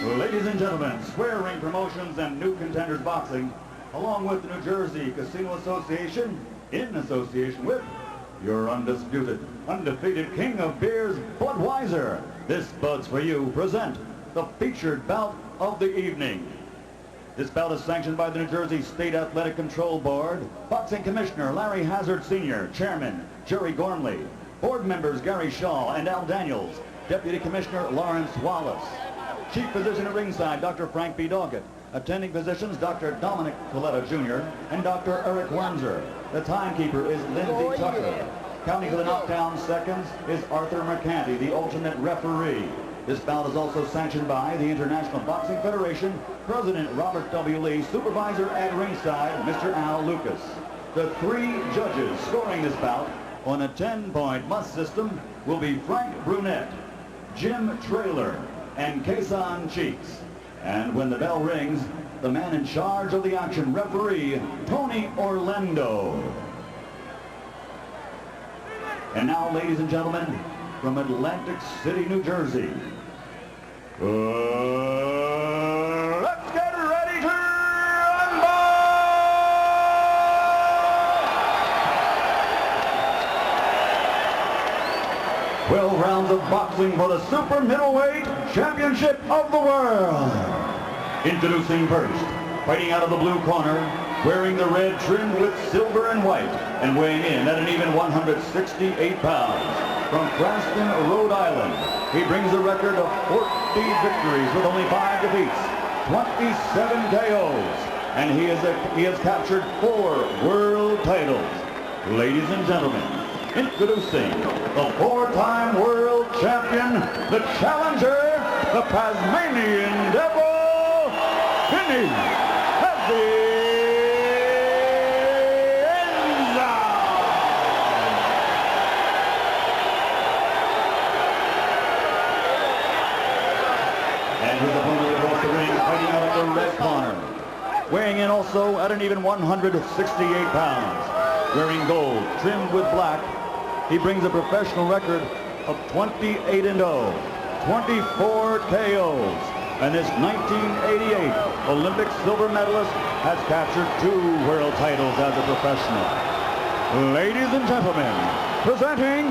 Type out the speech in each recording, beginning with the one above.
Ladies and gentlemen, Square Ring Promotions and New Contenders Boxing, along with the New Jersey Casino Association, in association with your undisputed, undefeated king of beers, Budweiser. This Bud's for You present the featured bout of the evening. This bout is sanctioned by the New Jersey State Athletic Control Board, Boxing Commissioner Larry Hazard Sr., Chairman Jerry Gormley, Board members Gary Shaw and Al Daniels, Deputy Commissioner Lawrence Wallace, Chief Physician at ringside, Dr. Frank B. Doggett, attending physicians Dr. Dominic Coletta Jr. and Dr. Eric Wernzer. The timekeeper is Lindsay Tucker. Counting for the knockdown seconds is Arthur McCanty, the alternate referee. This bout is also sanctioned by the International Boxing Federation, President Robert W. Lee, supervisor at ringside, Mr. Al Lucas. The three judges scoring this bout on a 10-point must system will be Frank Brunette, Jim Traylor, and Kason Cheeks. And when the bell rings, the man in charge of the action, referee Tony Orlando. And now, ladies and gentlemen, from Atlantic City, New Jersey, let's get ready to rumble! 12 rounds of boxing for the super middleweight championship of the world. Introducing first, fighting out of the blue corner, wearing the red trimmed with silver and white, and weighing in at an even 168 pounds. From Cranston, Rhode Island, he brings a record of 40 victories with only 5 defeats, 27 KOs, and he has captured 4 world titles. Ladies and gentlemen, introducing the 4-time world champion, the challenger, the Tasmanian Devil, Vini Pazzienza. And his opponent across the ring, fighting out of the red corner, weighing in also at an even 168 pounds, wearing gold trimmed with black. He brings a professional record of 28-0, 24 KOs, and this 1988 Olympic silver medalist has captured 2 world titles as a professional. Ladies and gentlemen, presenting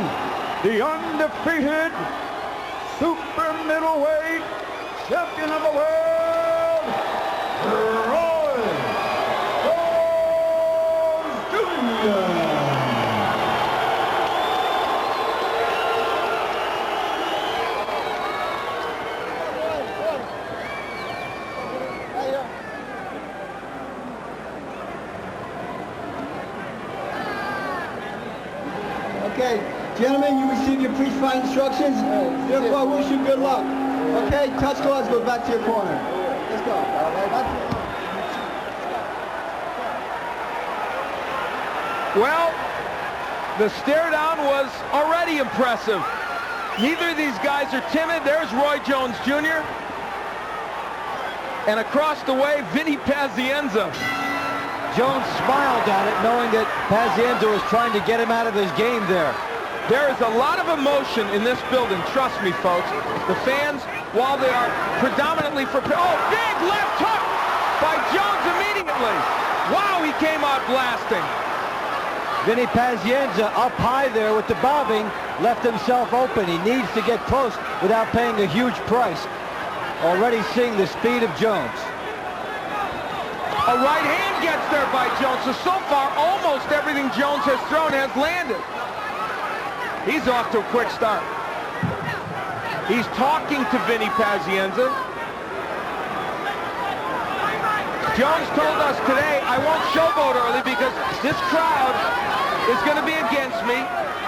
the undefeated super middleweight champion of the world, Roy Jones Jr. Okay, gentlemen, you received your pre-fight instructions. Therefore, I wish you good luck. Okay, touch gloves, go back to your corner. Let's go. Well, the stare down was already impressive. Neither of these guys are timid. There's Roy Jones Jr. And across the way, Vini Pazienza. Jones smiled at it, knowing that Pazzienza was trying to get him out of his game there. There is a lot of emotion in this building, trust me, folks. The fans, while they are predominantly for... Oh, big left hook by Jones immediately. Wow, he came out blasting. Vini Pazzienza up high there with the bobbing, left himself open. He needs to get close without paying a huge price. Already seeing the speed of Jones. A right hand gets there by Jones. So far, almost everything Jones has thrown has landed. He's off to a quick start. He's talking to Vini Pazzienza. Jones told us today, I won't showboat early because this crowd is going to be against me.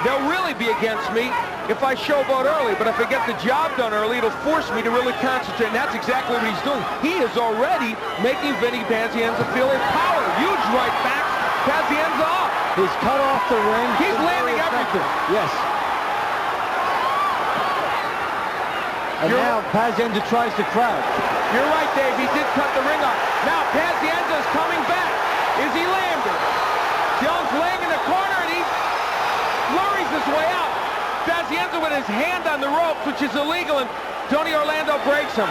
They'll really be against me if I showboat early, but if I get the job done early, it'll force me to really concentrate, and that's exactly what he's doing. He is already making Vini Pazzienza feel his power. Huge right back, Pazzienza off. He's cut off the ring. He's landing everything. Yes. And now Pazzienza tries to crouch. You're right, Dave. He did cut the ring off. Now Pazzienza is coming back. Is he landing? Jones laying in the corner, and he flurries his way out. Pazzienza with his hand on the ropes, which is illegal, and Tony Orlando breaks him.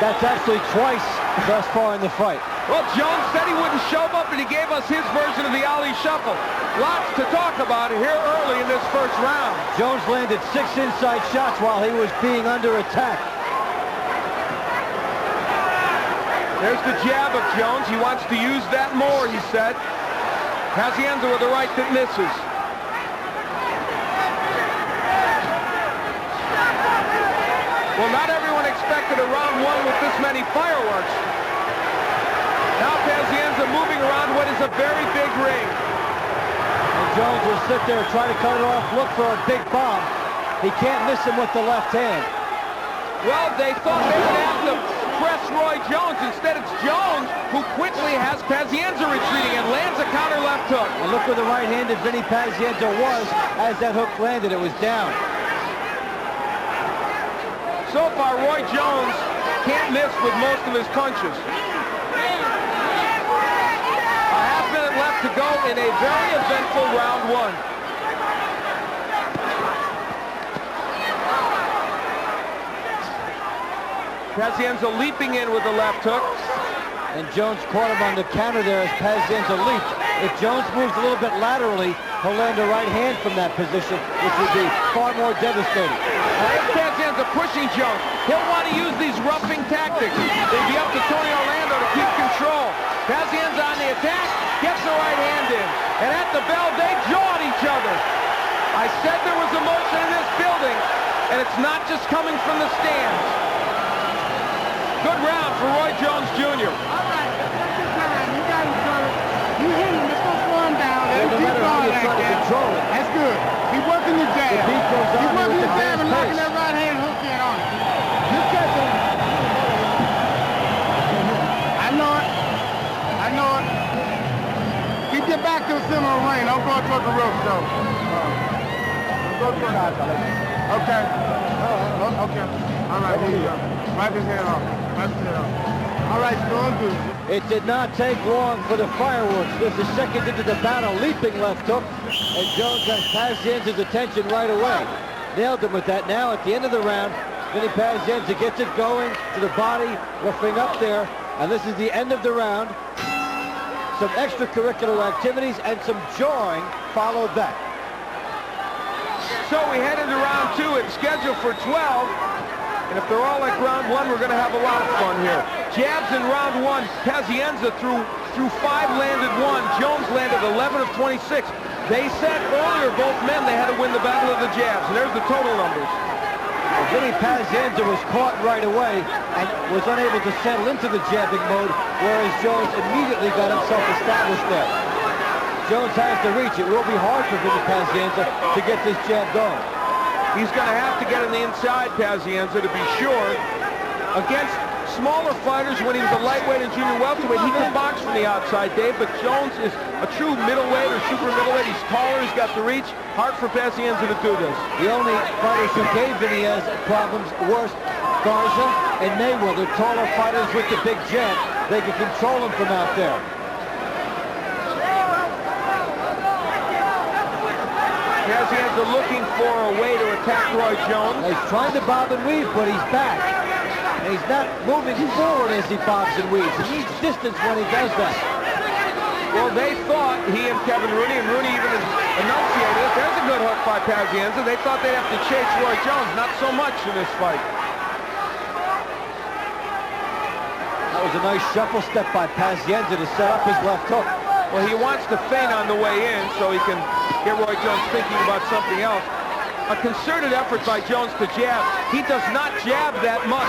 That's actually twice thus far in the fight. Well, Jones said he wouldn't show up, and he gave us his version of the Ali Shuffle. Lots to talk about here early in this first round. Jones landed 6 inside shots while he was being under attack. There's the jab of Jones. He wants to use that more, he said. Paziencia with a right that misses. Well, not everyone expected a round 1 with this many fireworks. Now Paziencia moving around what is a very big ring. And Jones will sit there, try to cut it off, look for a big bomb. He can't miss him with the left hand. Well, they thought they would have to press Roy Jones. Instead, it's Jones who quickly has Paziencia retreating and lands a counter left hook. And look where the right-handed Vini Paziencia was as that hook landed. It was down. So far, Roy Jones can't miss with most of his punches. A half-minute left to go in a very eventful round 1. Paziencia leaping in with the left hook. And Jones caught him on the counter there as Paziencia leaped. If Jones moves a little bit laterally, he'll land a right hand from that position, which would be far more devastating. Paziencia pushing Jones. He'll want to use these roughing tactics. They'd be up to Tony Orlando to keep control. Paziencia on the attack, gets the right hand in. And at the bell, they jawed each other. I said there was emotion in this building, and it's not just coming from the stands. Good round for Roy Jones Jr. All right, that's your time. You got him covered. You hit him. Let's go slow him down. Let him keep going like that. That's good. He's working the jab. He's working the jab and knocking that right hand hook in on him. You catch him. I know it. I know it. Keep your back to the center of the ring. Don't go towards the ropes, though. Don't go toward the outside. Okay. Okay. All right, here you go. Wipe his head off. Wipe his head off. All right, going good. It did not take long for the fireworks. There's a second into the battle, leaping left hook, and Jones has Paziencia's attention right away. Nailed him with that. Now at the end of the round, Vini Paziencia gets it going to the body, roughing up there, and this is the end of the round. Some extracurricular activities and some jawing followed that. So we head into round 2. It's scheduled for 12. And if they're all like round 1, we're going to have a lot of fun here. Jabs in round 1. Paziencia threw 5, landed 1. Jones landed 11 of 26. They said earlier, both men, they had to win the battle of the jabs. And there's the total numbers. Well, Vini Paziencia was caught right away and was unable to settle into the jabbing mode, whereas Jones immediately got himself established there. Jones has to reach. It will be hard for Vini Paziencia to get this jab going. He's going to have to get on the inside, Paziencia, to be sure. Against smaller fighters, when he was a lightweight and junior welterweight, he could box from the outside, Dave, but Jones is a true middleweight or super middleweight. He's taller, he's got the reach. Hard for Paziencia to do this. The only fighters who gave Vini problems were Garza and Mayweather, taller fighters with the big jab. They could control him from out there. Paziencia looking for a way to attack Roy Jones. He's trying to bob and weave, but he's back. And he's not moving forward as he bobs and weaves. He needs distance when he does that. Well, they thought, he and Kevin Rooney, and Rooney even enunciated it, there's a good hook by Paziencia. They thought they'd have to chase Roy Jones. Not so much in this fight. That was a nice shuffle step by Paziencia to set up his left hook. Well, he wants to feint on the way in so he can get Roy Jones thinking about something else. A concerted effort by Jones to jab. He does not jab that much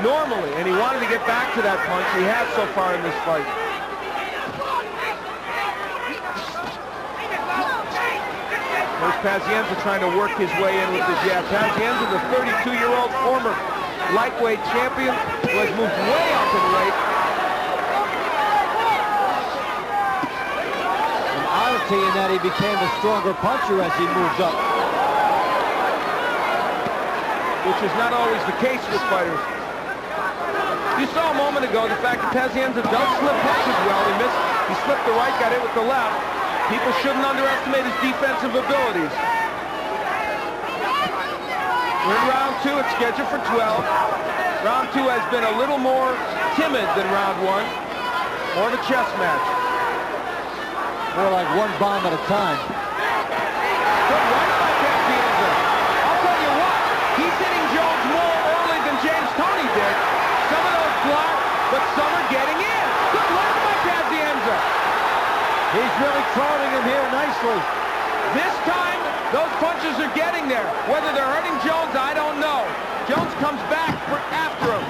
normally, and he wanted to get back to that punch. He has so far in this fight. There's Paziencia trying to work his way in with the jab. Paziencia, the 32-year-old former lightweight champion, who has moved way up in weight. In that he became a stronger puncher as he moved up, which is not always the case with fighters. You saw a moment ago the fact that Paziencia does slip punches well. He missed. He slipped the right, got hit with the left. People shouldn't underestimate his defensive abilities. We're in round 2. It's scheduled for 12. Round 2 has been a little more timid than round 1. More of a chess match. More like one bomb at a time. Good right by Pazzienza. I'll tell you what, he's hitting Jones more early than James Toney did. Some of those blocked, but some are getting in. Good right by Pazzienza. He's really crowding him here nicely. This time, those punches are getting there. Whether they're hurting Jones, I don't know. Jones comes back after him.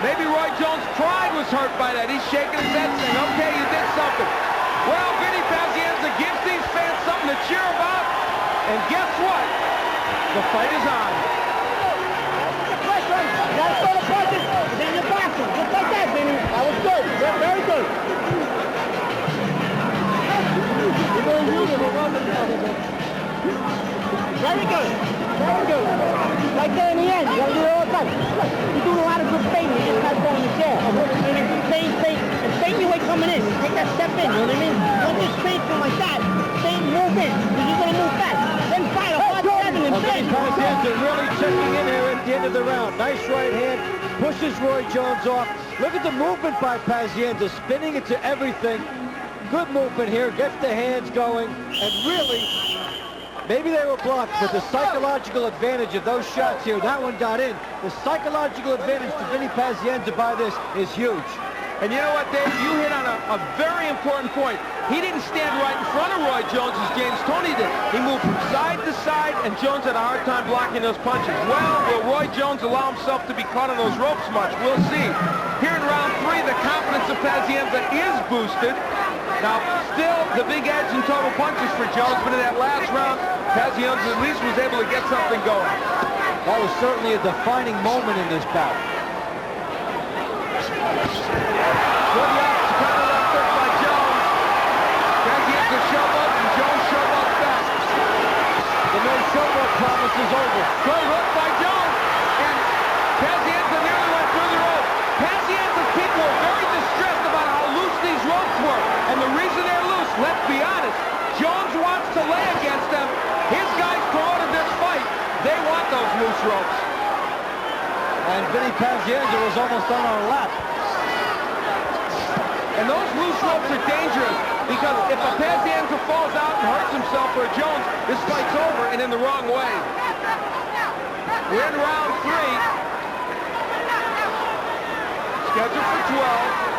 Maybe Roy Jones' pride was hurt by that. He's shaking his head saying, okay, you did something. Well, Vini Pazzienza gives these fans something to cheer about. And guess what? The fight is on. First one, you gotta throw the punches, and then you're boxing. Just like that, Vinny. That was good. Very good. Very good. Very good. Right there in the end. You gotta do it all the time. You're doing a lot of good feinting. You just gotta go in the chair. And if you feint, and feint your way coming in. Take that step in, you know what I mean? Don't just feint from like that. Feint, move in. Because you're gonna move fast. Then fight a hard seven and feint. Pazzienza really checking in here at the end of the round. Nice right hand. Pushes Roy Jones off. Look at the movement by Pazzienza. Spinning into everything. Good movement here. Gets the hands going. And really, maybe they were blocked, but the psychological advantage of those shots here, that one got in. The psychological advantage to Vini Pazzienza by this is huge. And you know what, Dave? You hit on a very important point. He didn't stand right in front of Roy Jones as James Toney did. He moved from side to side, and Jones had a hard time blocking those punches. Well, will Roy Jones allow himself to be caught on those ropes much? We'll see. Here in round 3, the confidence of Pazzienza is boosted. Now, still the big edge in total punches for Jones, but in that last round, Pazzienza at least was able to get something going. That was certainly a defining moment in this bout. Good left, counter left hook by Jones. Pazzienza showboats, and Jones showboats back. The no showboat promise is over. Good hook by Jones, and Pazzienza nearly went through the rope. Pazzienza's people are very distressed about how loose these ropes were, and the reason they're loose, let's be honest, Jones wants to lay against them. His guys promoted this fight. They want those loose ropes. And Vini Pazzienza was almost on our lap. And those loose ropes are dangerous because if a Pazzienza falls out and hurts himself or Jones, this fight's over and in the wrong way. We're in round 3. Scheduled for 12.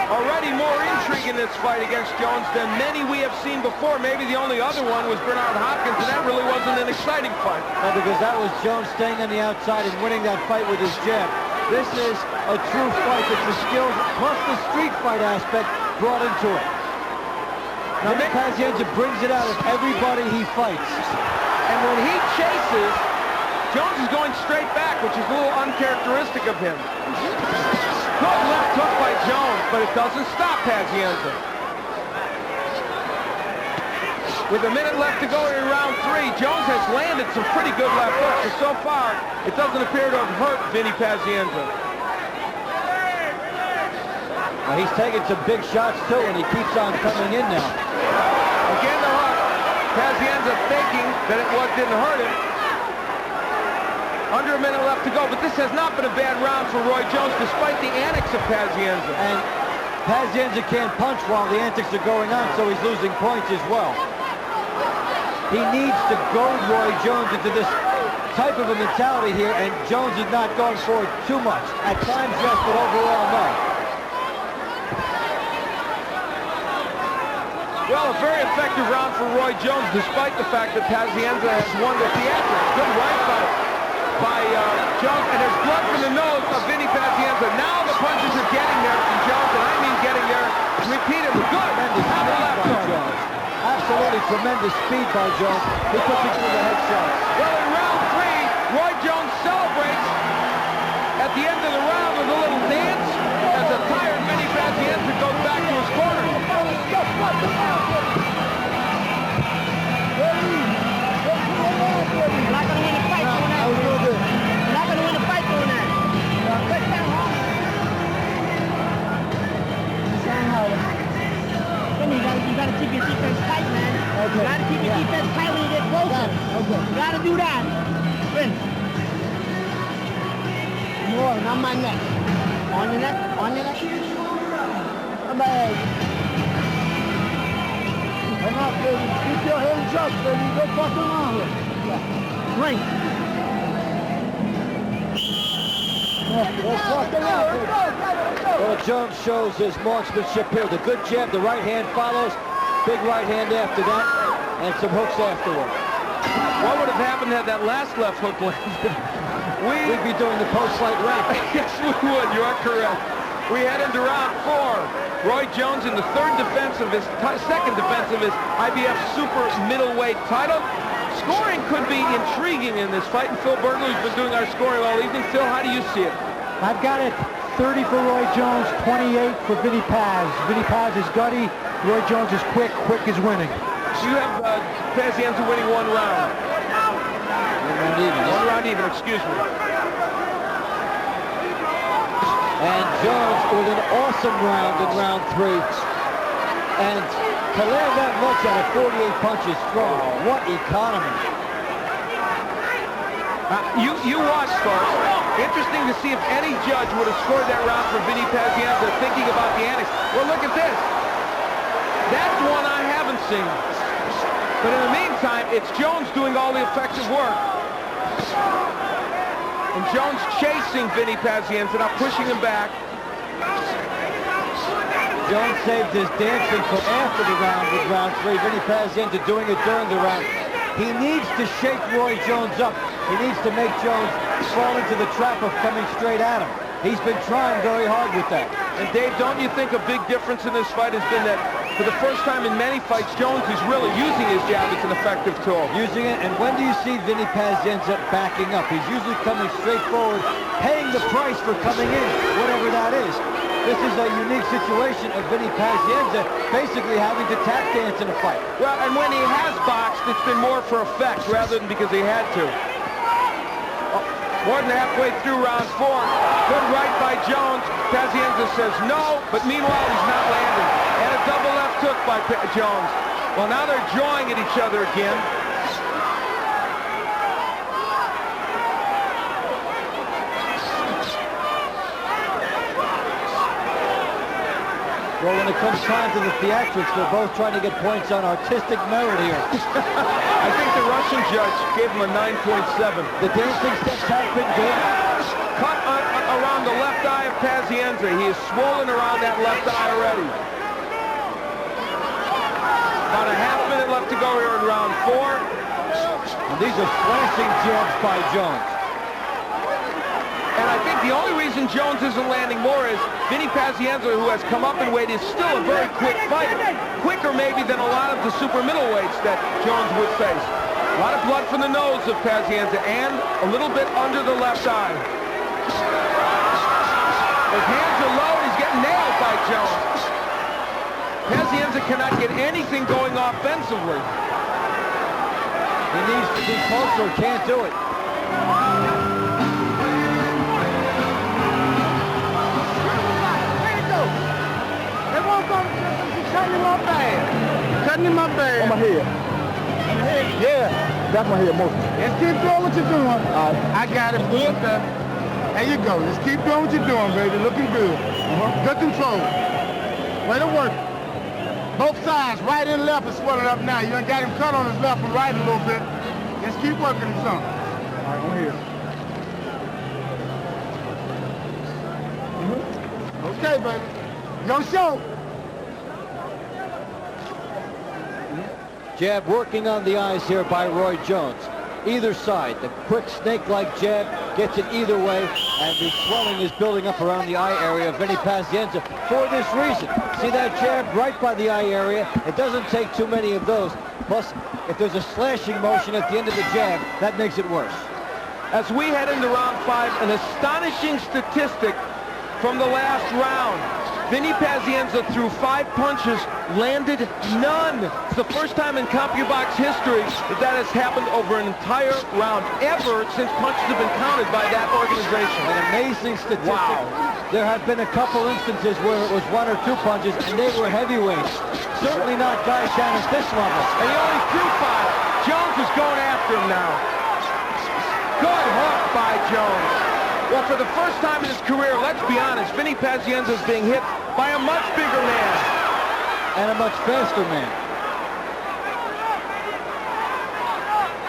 Already more intrigue in this fight against Jones than many we have seen before. Maybe the only other one was Bernard Hopkins, and that really wasn't an exciting fight. No, because that was Jones staying on the outside and winning that fight with his jab. This is a true fight. It's the skills plus the street fight aspect brought into it. Now, Vini Pazzienza brings it out of everybody he fights. And when he chases, Jones is going straight back, which is a little uncharacteristic of him. Good left hook by Jones, but it doesn't stop Pazzienza. With a minute left to go in round 3, Jones has landed some pretty good left hooks, and so far, it doesn't appear to have hurt Vini Pazzienza. Well, he's taking some big shots, too, and he keeps on coming in now. Again, the hook. Pazzienza thinking that it didn't hurt him. Under a minute left to go, but this has not been a bad round for Roy Jones, despite the antics of Pazzienza. And Pazzienza can't punch while the antics are going on, so he's losing points as well. He needs to goad Roy Jones into this type of a mentality here, and Jones is not going for it too much. At times, yes, but overall, no. Well, a very effective round for Roy Jones, despite the fact that Pazzienza has won the theatrics. Good right by Jones, and there's blood from the nose of Vini Pazzienza. Now the punches are getting there from Jones, and I mean getting there repeatedly. Good. Tremendous speed by Jones. Absolutely tremendous speed by Jones. He puts it through the headshot. Well, in round 3, Roy Jones celebrates at the end of the round with a little dance as a tired Vini Pazzienza goes back to his corner. Then you gotta keep your defense tight, man. Okay. You gotta keep your defense tight when you get closer. Okay. You gotta do that. Win. More, not my neck. On your neck? On your neck? Come on. Enough, baby. Keep your hands up, baby. Don't fuck around with it. Yeah. Right. Don't fuck around with it. Well, Jones shows his marksmanship here. The good jab, the right hand follows. Big right hand after that, and some hooks afterward. What would have happened had that last left hook landed? We'd be doing the post-fight rap. Yes, we would. You are correct. We head into round 4. Roy Jones in the second defense of his IBF super middleweight title. Scoring could be intriguing in this fight, and Phil Bergley's been doing our scoring all evening. Phil, how do you see it? I've got it 30 for Roy Jones, 28 for Vinny Paz. Vinny Paz is gutty. Roy Jones is quick. Quick is winning. You have Pazzienza winning 1 round. One round even, excuse me. And Jones with an awesome round in round 3. And to land that much out of 48 punches strong, what economy. You watch, Sparks. Interesting to see if any judge would have scored that round for Vinny Pazzienza thinking about the annex. Well, look at this. That's one I haven't seen. But in the meantime, it's Jones doing all the effective work. And Jones chasing Vinny Pazzienza, not pushing him back. Jones saved his dancing for after the round with round 3. Vinny Pazzienza doing it during the round. He needs to shake Roy Jones up. He needs to make Jones fall into the trap of coming straight at him. He's been trying very hard with that. And Dave, don't you think a big difference in this fight has been that for the first time in many fights, Jones is really using his jab as an effective tool. Using it, and when do you see Vinny Pazzienza backing up? He's usually coming straight forward, paying the price for coming in, whatever that is. This is a unique situation of Vinny Pazzienza basically having to tap dance in a fight. Well, and when he has boxed, it's been more for effect rather than because he had to. More than halfway through round 4. Good right by Jones. Pazzienza says no, but meanwhile he's not landing. And a double left hook by Jones. Well, now they're jawing at each other again. Well, when it comes time to the theatrics, they're both trying to get points on artistic merit here. I think the Russian judge gave him a 9.7. The dancing steps have been good. Cut around the left eye of Pazzienza. He is swollen around that left eye already. About a half minute left to go here in round 4. And these are slashing jabs by Jones. And I think the only reason Jones isn't landing more is Vinny Pazzienza, who has come up in weight, is still a very quick fighter. Quicker maybe than a lot of the super middleweights that Jones would face. A lot of blood from the nose of Pazzienza and a little bit under the left eye. His hands are low and he's getting nailed by Jones. Pazzienza cannot get anything going offensively. He needs to be closer, can't do it. Cutting him up bad. Cutting him up bad. On my head. Yeah. That's my head mostly. Just keep doing what you're doing. I got it. Good. There you go. Just keep doing what you're doing, baby. Looking good. Good control. Way to work. Both sides, right and left, is swelling up now. You done got him cut on his left and right a little bit. Just keep working him some. All right, I'm here. Okay, baby. Your show. Jab working on the eyes here by Roy Jones. Either side, the quick snake-like jab gets it either way, and the swelling is building up around the eye area of Vinny Pazzienza for this reason. See that jab right by the eye area? It doesn't take too many of those. Plus, if there's a slashing motion at the end of the jab, that makes it worse. As we head into round 5, an astonishing statistic from the last round. Vinny Pazienza threw 5 punches, landed none. It's the first time in CompuBox history that has happened over an entire round, ever since punches have been counted by that organization. An amazing statistic. Wow. There have been a couple instances where it was 1 or 2 punches, and they were heavyweights. Certainly not guys down at this level. And he only threw 5. Jones is going after him now. Good hook by Jones. Well, for the first time in his career, let's be honest, Vinny Pazienza is being hit by a much bigger man. And a much faster man.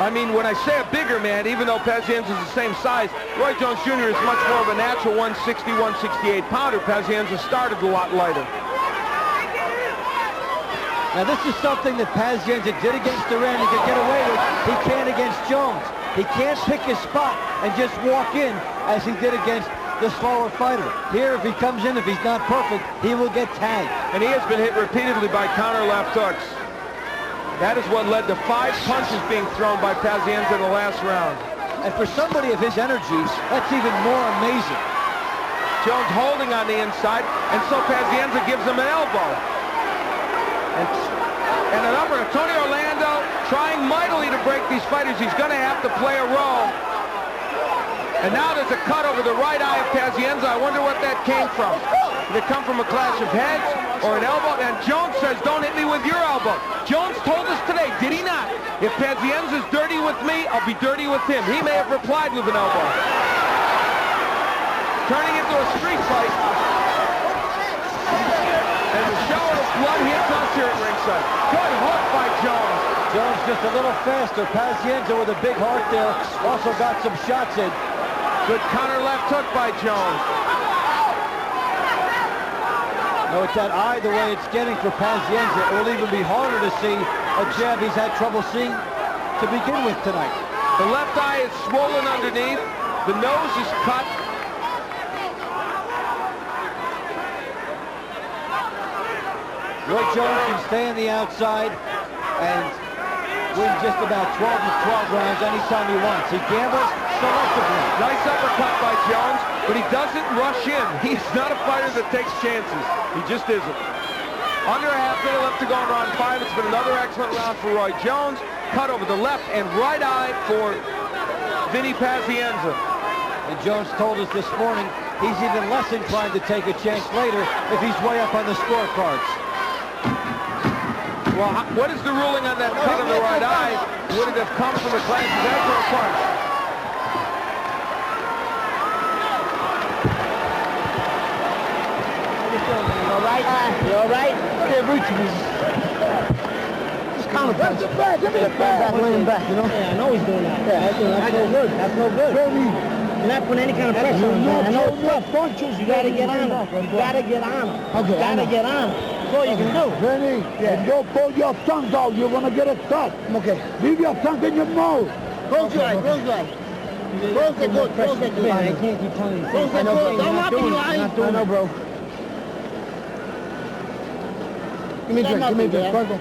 I mean, when I say a bigger man, even though Pazienza is the same size, Roy Jones Jr. is much more of a natural 160, 168 pounder. Pazienza started a lot lighter. Now, this is something that Pazienza did against Duran. He could get away with. He can't against Jones. He can't pick his spot and just walk in as he did against the slower fighter. Here, if he comes in, if he's not perfect, he will get tagged. And he has been hit repeatedly by counter left hooks. That is what led to 5 punches being thrown by Pazienza in the last round. And for somebody of his energy, that's even more amazing. Jones holding on the inside, and so Pazienza gives him an elbow. And an upper. Tony Orlando trying mightily to break these fighters. He's going to have to play a role. And now there's a cut over the right eye of Pazienza. I wonder what that came from. Did it come from a clash of heads or an elbow? And Jones says, don't hit me with your elbow. Jones told us today, did he not? If Pazzienza's dirty with me, I'll be dirty with him. He may have replied with an elbow. Turning into a street fight. And the shower of blood hits us here at ringside. Good hook by Jones. Jones just a little faster. Pazzienza with a big heart there. Also got some shots in. Good counter left hook by Jones. No, it's that eye, the way it's getting for Pazzienza. It will even be harder to see a jab he's had trouble seeing to begin with tonight. The left eye is swollen underneath. The nose is cut. Roy Jones can stay on the outside and win just about 12 to 12 rounds anytime he wants. He gambles selectively. Nice uppercut by Jones, but he doesn't rush in. He's not a fighter that takes chances. He just isn't. Under a half minute left to go in round 5. It's been another excellent round for Roy Jones. Cut over the left and right eye for Vinny Pazzienza. And Jones told us this morning he's even less inclined to take a chance later if he's way up on the scorecards. Well, what is the ruling on that cut on the right eye? Would it have come from a clash of heads or a punch? You all right? You all right? Yeah, reach me. Just counter punch. Give me the bag. Lay him back, you know? Yeah, I know he's doing that. Yeah, that's no good. That's no good. You're not putting any kind of pressure on him, man. I know it's tough. You gotta get on him. You gotta get on him. You gotta get on him. That's all you can do. Vinny, don't pull your tongue out. You're gonna get it cut. Okay. Leave your tongue in your mouth. Close your eyes. Close your eyes. Close it good. Close it good. I can't keep telling you. Close it good. Don't lock in your eyes. I know, bro. Give me a drink. Give me a drink.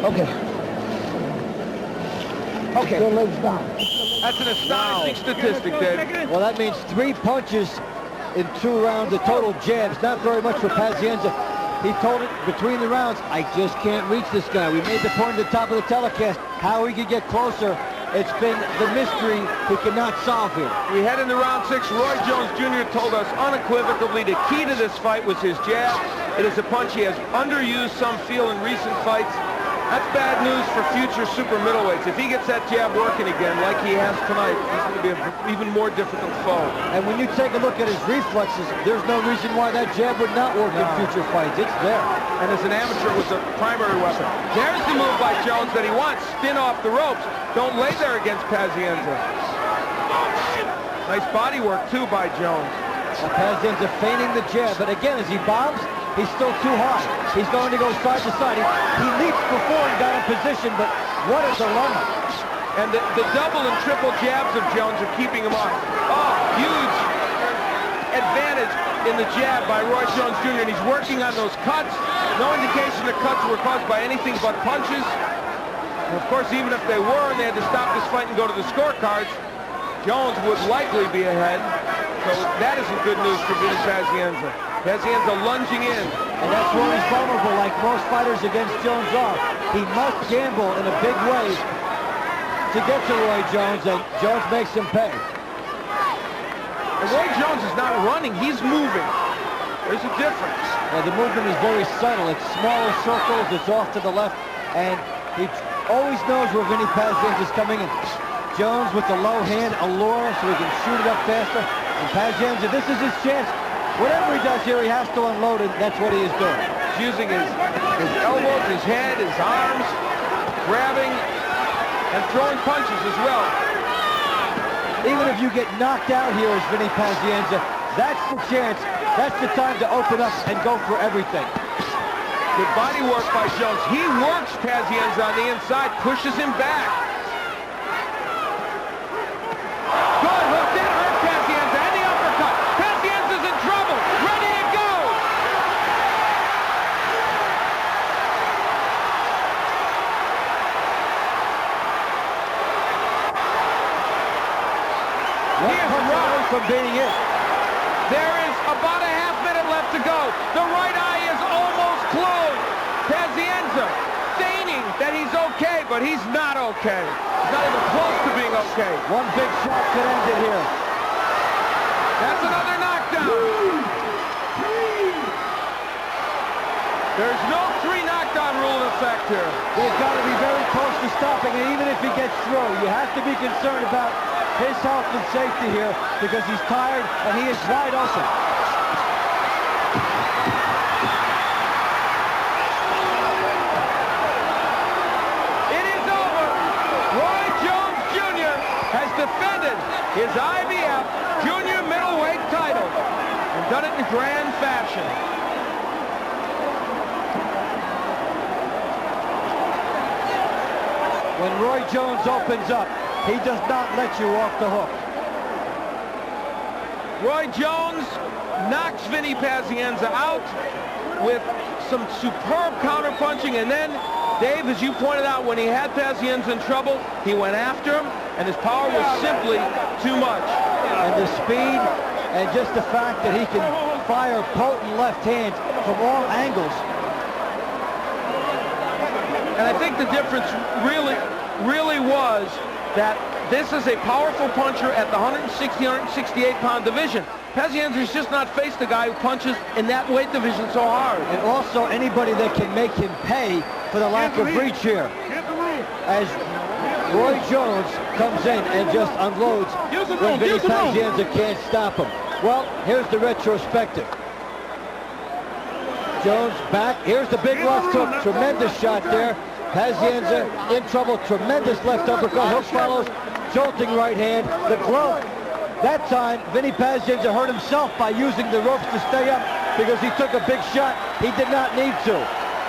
Okay. Okay. Your legs down. That's an astonishing statistic, Dave. Well, that means 3 punches in 2 rounds of total jabs. Not very much for Pazzienza. He told it between the rounds, I just can't reach this guy. We made the point at the top of the telecast how he could get closer. It's been the mystery he cannot solve here. We head into round 6. Roy Jones Jr. told us unequivocally the key to this fight was his jab. It is a punch he has underused, some feel, in recent fights. That's bad news for future super middleweights. If he gets that jab working again like he has tonight, he's going to be an even more difficult foe. And when you take a look at his reflexes, there's no reason why that jab would not work in future fights. It's there. And as an amateur, it was a primary weapon. There's the move by Jones that he wants. Spin off the ropes. Don't lay there against Pazzienza. Nice body work, too, by Jones. Well, Pazzienza feigning the jab, but again, as he bombs, he's still too high. He's going to go side to side. He leaped before and got in position, but what a dilemma. And the double and triple jabs of Jones are keeping him off. Oh, huge advantage in the jab by Roy Jones Jr. And he's working on those cuts. No indication the cuts were caused by anything but punches. And of course, even if they were and they had to stop this fight and go to the scorecards, Jones would likely be ahead. So that isn't good news for Vini Paziencia. Paziencia lunging in. And that's where he's vulnerable, like most fighters against Jones are. He must gamble in a big way to get to Roy Jones, and Jones makes him pay. And Roy Jones is not running, he's moving. There's a difference. Yeah, the movement is very subtle. It's smaller circles, it's off to the left, and he always knows where Vini Paziencia is coming in. Jones with the low hand, allure, so he can shoot it up faster. And Paziencia, this is his chance. Whatever he does here, he has to unload it. That's what he is doing. He's using his elbows, his head, his arms, grabbing, and throwing punches as well. Even if you get knocked out here as Vini Paziencia, that's the chance. That's the time to open up and go for everything. Good body work by Jones. He works Paziencia on the inside, pushes him back. Good hook did hurt Paziencia, and the uppercut. Paziencia's in trouble. Ready to go. He is running from being it. There is about a half minute left to go. The right eye is almost closed. Paziencia feigning that he's okay, but he's not okay. He's not even close to being okay. One big shot could end it here. That's another knockdown. There's no 3 knockdown rule in effect here. They've got to be very close to stopping, and even if he gets through, you have to be concerned about his health and safety here because he's tired and he is wide open. It is over. Roy Jones Jr. has defended his IBF junior middleweight title and done it in grand fashion. When Roy Jones opens up, he does not let you off the hook. Roy Jones knocks Vini Paziencia out with some superb counterpunching, and then, Dave, as you pointed out, when he had Paziencia in trouble, he went after him, and his power was simply too much. And the speed, and just the fact that he can fire potent left hands from all angles. And I think the difference really was that this is a powerful puncher at the 160, 168-pound division. Paziencia's just not faced a guy who punches in that weight division so hard. And also anybody that can make him pay for the lack of reach here. As Roy Jones comes in and just unloads when Vini Paziencia can't stop him. Well, here's the retrospective. Jones back. Here's the big left hook. Tremendous shot there. Paziencia in trouble. Tremendous left uppercut. Hook follows. Jolting right hand. The glove. That time, Vini Paziencia hurt himself by using the ropes to stay up because he took a big shot. He did not need to.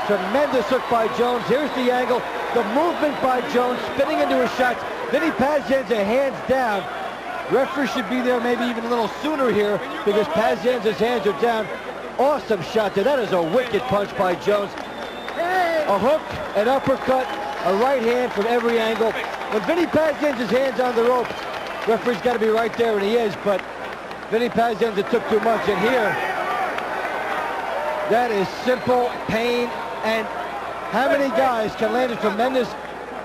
Tremendous hook by Jones. Here's the angle. The movement by Jones, spinning into his shots. Vini Paziencia hands down. Referee should be there maybe even a little sooner here because Paziencia's hands are down. Awesome shot there. That is a wicked punch by Jones. A hook, an uppercut, a right hand from every angle. When Vini Paziencia's hands on the ropes, referee's got to be right there, and he is, but Vini Paziencia took too much. And here, that is simple pain. And how many guys can land a tremendous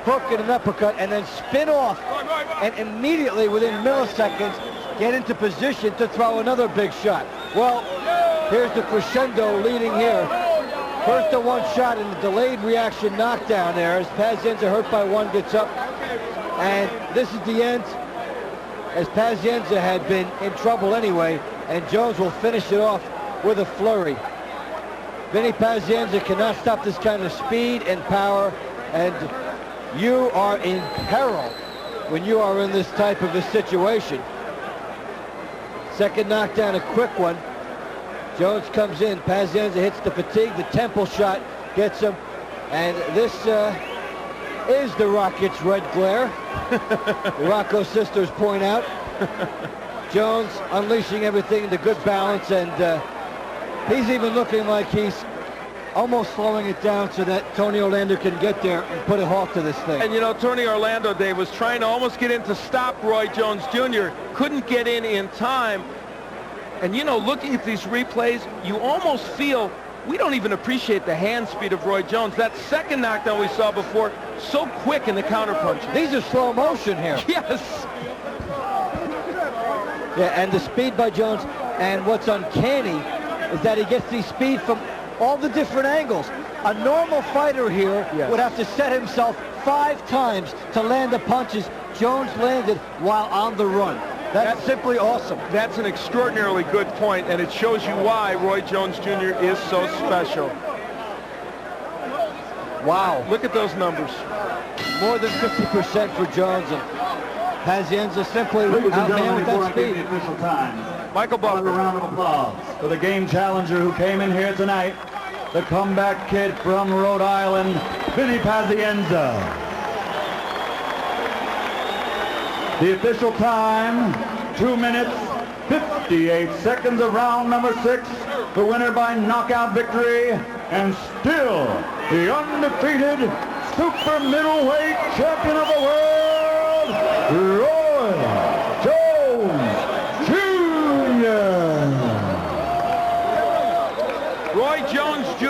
hook and an uppercut and then spin off and immediately within milliseconds get into position to throw another big shot? Well, here's the crescendo leading here. First the one shot and the delayed reaction knockdown there as Paziencia hurt by one gets up. And this is the end as Paziencia had been in trouble anyway, and Jones will finish it off with a flurry. Vini Paziencia cannot stop this kind of speed and power, and you are in peril when you are in this type of a situation. Second knockdown, a quick one. Jones comes in, Paziencia hits the fatigue, the temple shot gets him, and this is the Rockets' red glare. The Rocco sisters point out. Jones unleashing everything into good balance, and he's even looking like he's almost slowing it down so that Tony Orlando can get there and put a halt to this thing. And you know, Tony Orlando, Dave, was trying to almost get in to stop Roy Jones Jr. Couldn't get in time. And, you know, looking at these replays, you almost feel we don't even appreciate the hand speed of Roy Jones. That second knockdown we saw before, so quick in the counterpunch. These are slow motion here. Yes. Yeah, and the speed by Jones. And what's uncanny is that he gets the speed from all the different angles. A normal fighter here would have to set himself 5 times to land the punches Jones landed while on the run. That's simply awesome. That's an extraordinarily good point, and it shows you why Roy Jones Jr. is so special. Wow, look at those numbers. More than 50% for Jones, and Paziencia simply outman with that speed. The official time. Michael Buffer. A round of applause for the game challenger who came in here tonight, the comeback kid from Rhode Island, Vini Paziencia. The official time, 2 minutes, 58 seconds of round number 6. The winner by knockout victory, and still the undefeated super middleweight champion of the world, Roy Jones Jr. Roy Jones Jr.